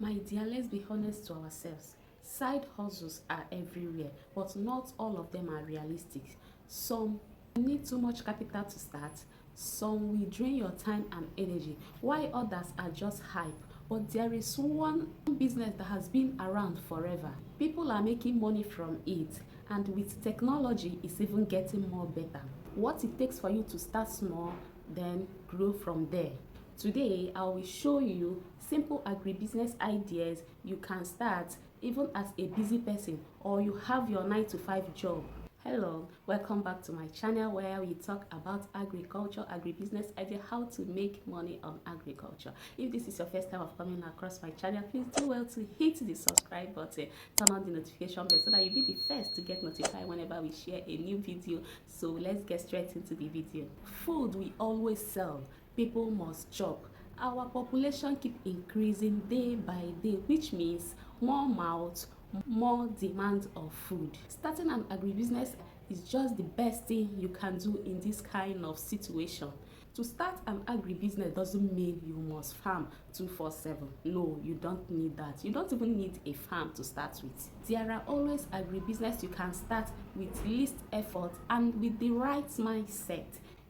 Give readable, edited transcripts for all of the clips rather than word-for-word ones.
My dear, let's be honest to ourselves. Side hustles are everywhere, but not all of them are realistic. Some need too much capital to start, some will drain your time and energy, while others are just hype. But there is one business that has been around forever. People are making money from it, and with technology, it's even getting more better. What it takes for you to start small, then grow from there. Today, I will show you simple agribusiness ideas you can start even as a busy person or you have your 9 to 5 job. Hello, welcome back to my channel where we talk about agriculture, agribusiness idea, how to make money on agriculture. If this is your first time of coming across my channel, please do well to hit the subscribe button, turn on the notification bell so that you'll be the first to get notified whenever we share a new video. So let's get straight into the video. Food we always sell. People must chop. Our population keep increasing day by day, which means more mouths, more demand of food. Starting an agribusiness is just the best thing you can do in this kind of situation. To start an agribusiness doesn't mean you must farm 24/7. No, you don't need that. You don't even need a farm to start with. There are always agribusiness you can start with least effort and with the right mindset.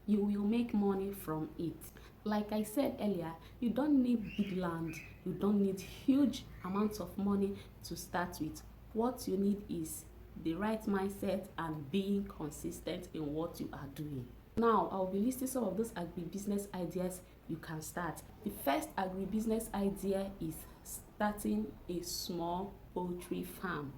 You will make money from it. Like I said earlier, you don't need big land, you don't need huge amounts of money to start with. What you need is the right mindset and being consistent in what you are doing. Now, I'll be listing some of those agribusiness ideas you can start. The first agribusiness idea is starting a small poultry farm.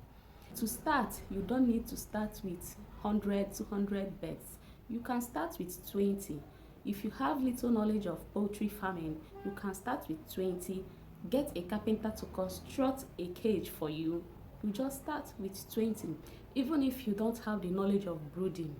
To start, you don't need to start with 100, 200 birds. You can start with 20. If you have little knowledge of poultry farming, you can start with 20. Get a carpenter to construct a cage for you. You just start with 20. Even if you don't have the knowledge of brooding,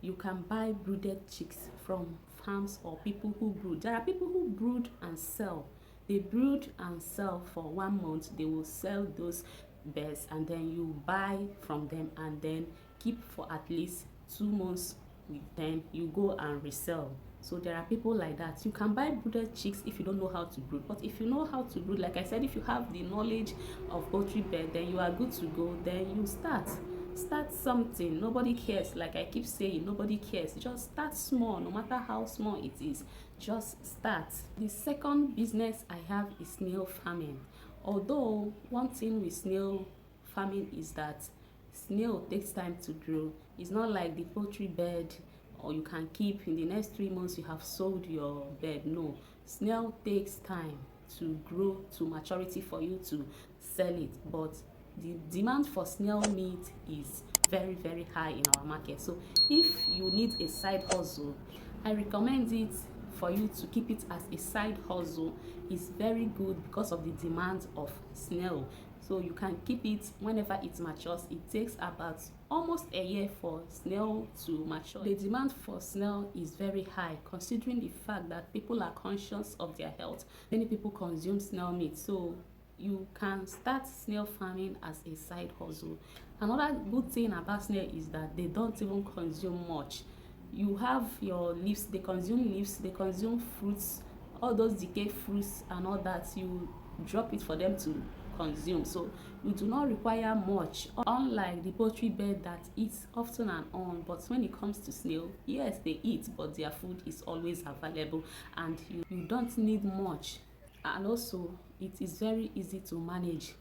you can buy brooded chicks from farms or people who brood. There are people who brood and sell. They brood and sell for 1 month. They will sell those birds and then you buy from them and then keep for at least 2 months with them. You go and resell. So there are people like that. You can buy brooded chicks if you don't know how to brood. But if you know how to brood, like I said, if you have the knowledge of poultry bird, then you are good to go. Then you start something. Nobody cares. Like I keep saying, nobody cares. Just start small, no matter how small it is. Just start. The second business I have is snail farming. Although one thing with snail farming is that snail takes time to grow. It's not like the poultry bird, or you can keep in the next 3 months you have sold your bird. No, snail takes time to grow to maturity for you to sell it, but the demand for snail meat is very, very high in our market. So if you need a side hustle, I recommend it for you to keep it as a side hustle. It's very good because of the demand of snail. So you can keep it whenever it matures. It takes about almost a year for snail to mature. The demand for snail is very high considering the fact that people are conscious of their health. Many people consume snail meat. So you can start snail farming as a side hustle. Another good thing about snail is that they don't even consume much. You have your leaves, they consume fruits, all those decayed fruits and all that. You drop it for them to consume, so you do not require much, unlike the poultry bird that eats often and on. But when it comes to snail, yes, they eat, but their food is always available and you don't need much. And also it is very easy to manage,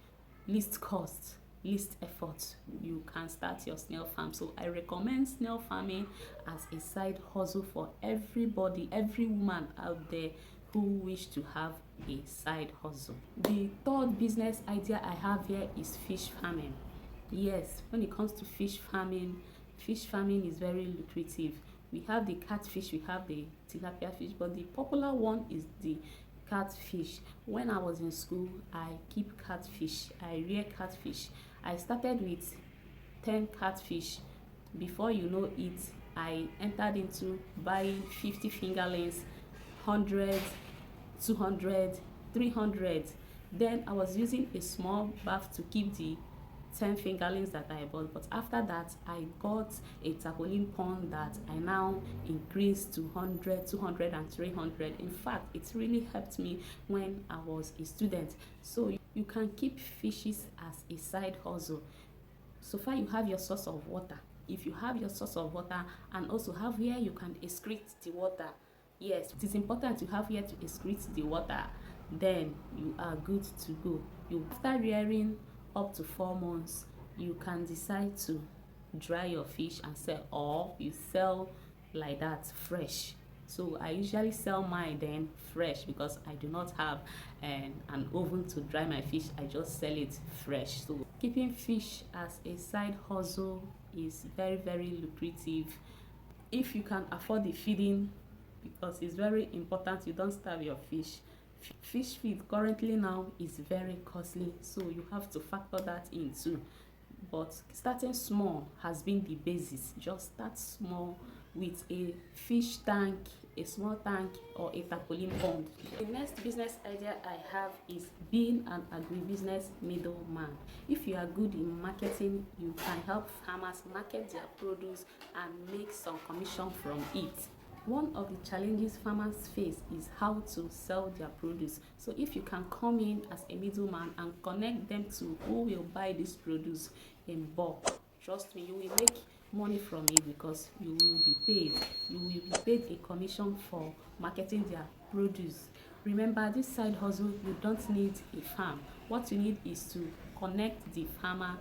least cost, least effort. You can start your snail farm. So I recommend snail farming as a side hustle for everybody, every woman out there who wish to have a side hustle. The third business idea I have here is fish farming. Yes, when it comes to fish farming is very lucrative. We have the catfish, we have the tilapia fish, but the popular one is the catfish. When I was in school, I keep catfish, I rear catfish. I started with 10 catfish. Before you know it, I entered into buying 50 fingerlings, 100, 200, 300. Then I was using a small bath to keep the 10 fingerlings that I bought, but after that I got a tarpaulin pond that I now increased to 100, 200 and 300. In fact, it really helped me when I was a student. So you can keep fishes as a side hustle. So far you have your source of water. If you have your source of water and also have where you can excrete the water, yes, it is important to have where to excrete the water, then you are good to go. After rearing up to 4 months, you can decide to dry your fish and sell, or you sell like that fresh. So I usually sell mine then fresh because I do not have an oven to dry my fish. I just sell it fresh. So keeping fish as a side hustle is very, very lucrative if you can afford the feeding, because it's very important you don't starve your fish. Fish feed currently now is very costly, so you have to factor that in too. But starting small has been the basis. Just start small with a fish tank, a small tank, or a tarpaulin pond. The next business idea I have is being an agribusiness middleman. If you are good in marketing, you can help farmers market their produce and make some commission from it. One of the challenges farmers face is how to sell their produce. So if you can come in as a middleman and connect them to who will buy this produce in bulk, trust me, you will make money from it because you will be paid. You will be paid a commission for marketing their produce. Remember, this side hustle, you don't need a farm. What you need is to connect the farmer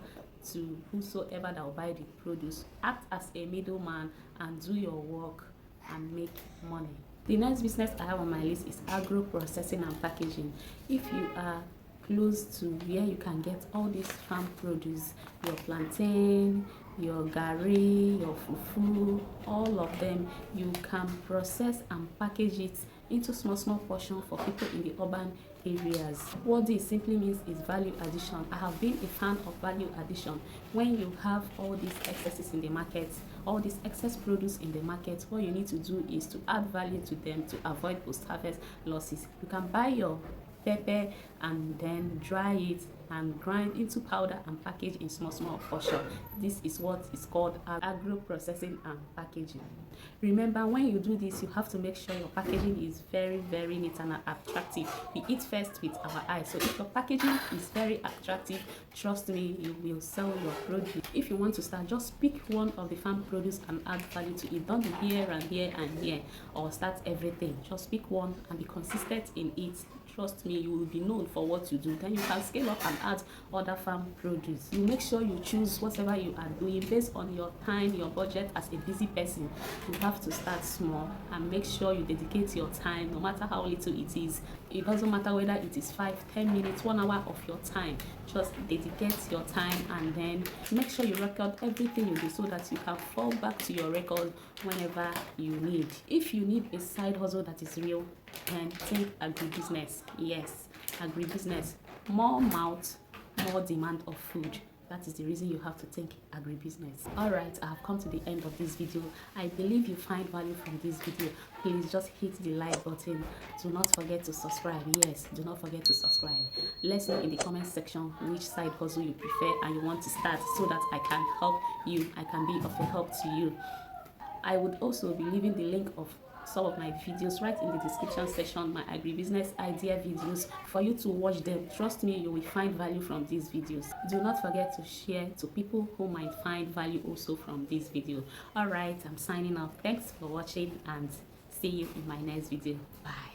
to whosoever that will buy the produce. Act as a middleman and do your work and make money. The next business I have on my list is agro processing and packaging. If you are close to where you can get all these farm produce, your plantain, your garri, your fufu, all of them, you can process and package it into small portion for people in the urban areas. What this simply means is value addition. I have been a fan of value addition. When you have all these excesses in the market, all this excess produce in the market, what you need to do is to add value to them to avoid post-harvest losses. You can buy your pepper and then dry it and grind into powder and package in small portion. This is what is called agro processing and packaging. Remember, when you do this, you have to make sure your packaging is very, very neat and attractive. We eat first with our eyes, so if your packaging is very attractive, trust me, you will sell your produce. If you want to start, just pick one of the farm produce and add value to it. Don't be here and here and here or start everything. Just pick one and be consistent in it. Trust me, you will be known for what you do. Then you can scale up and add other farm produce. You make sure you choose whatever you are doing based on your time, your budget. As a busy person, you have to start small and make sure you dedicate your time, no matter how little it is. It doesn't matter whether it is 5, 10 minutes, 1 hour of your time. Just dedicate your time and then make sure you record everything you do so that you can fall back to your record whenever you need. If you need a side hustle that is real, then think agribusiness. Yes, agribusiness. More mouth, more demand of food. That is the reason you have to think agribusiness. Alright, I have come to the end of this video. I believe you find value from this video. Please just hit the like button. Do not forget to subscribe. Yes, do not forget to subscribe. Let's know in the comment section which side hustle you prefer and you want to start so that I can help you. I can be of a help to you. I would also be leaving the link of some of my videos right in the description section, my agribusiness idea videos, for you to watch them. Trust me, you will find value from these videos. Do not forget to share to people who might find value also from this video. All right, I'm signing off. Thanks for watching and see you in my next video. Bye.